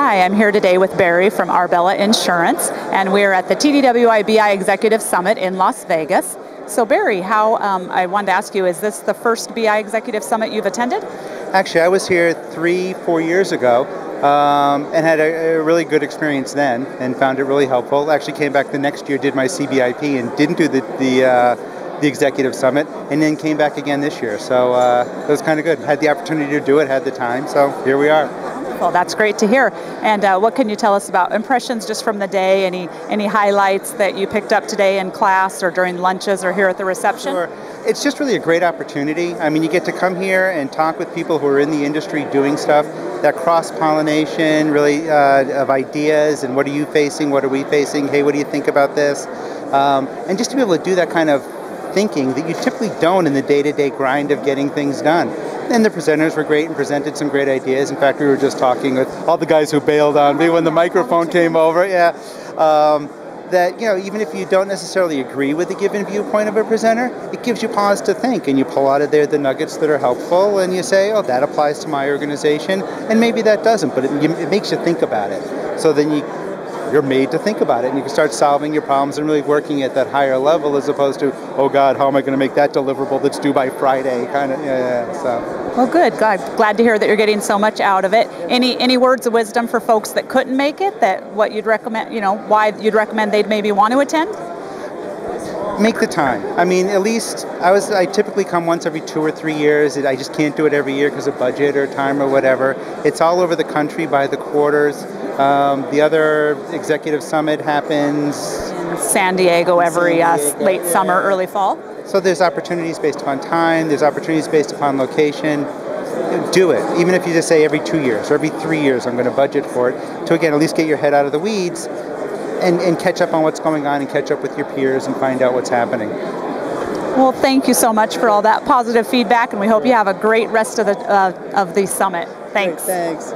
Hi, I'm here today with Barry from Arbella Insurance, and we're at the TDWI BI Executive Summit in Las Vegas. So Barry, I wanted to ask you, is this the first BI Executive Summit you've attended? Actually, I was here 3-4 years ago and had a really good experience then and found it really helpful. Actually came back the next year, did my CBIP and didn't do the Executive Summit, and then came back again this year. So it was kind of good. Had the opportunity to do it, had the time, so here we are. Well, that's great to hear. And what can you tell us about impressions just from the day? Any highlights that you picked up today in class or during lunches or here at the reception? Sure. It's just really a great opportunity. I mean, you get to come here and talk with people who are in the industry doing stuff, that cross-pollination really of ideas, and what are you facing, what are we facing, hey, what do you think about this? And just to be able to do that kind of thinking that you typically don't in the day-to-day grind of getting things done. And the presenters were great and presented some great ideas. In fact, we were just talking with all the guys who bailed on me when the microphone came over. Yeah, that even if you don't necessarily agree with the given viewpoint of a presenter, it gives you pause to think, and you pull out of there the nuggets that are helpful, and you say, oh, that applies to my organization, and maybe that doesn't, but it makes you think about it. So then you're made to think about it, and you can start solving your problems and really working at that higher level, as opposed to, oh God, how am I going to make that deliverable that's due by Friday, kind of. So. Well, good. Glad to hear that you're getting so much out of it. Any words of wisdom for folks that couldn't make it? What you'd recommend? Why you'd recommend they'd maybe want to attend? Make the time. I mean, at least I typically come once every 2 or 3 years. I just can't do it every year because of budget or time or whatever. It's all over the country by the quarters. The other executive summit happens in San Diego every late summer, early fall. So there's opportunities based upon time, there's opportunities based upon location. Do it. Even if you just say every 2 years or every 3 years I'm going to budget for it, to again at least get your head out of the weeds and catch up on what's going on and catch up with your peers and find out what's happening. Well, thank you so much for all that positive feedback, and we hope you have a great rest of the summit. Thanks. Great, thanks.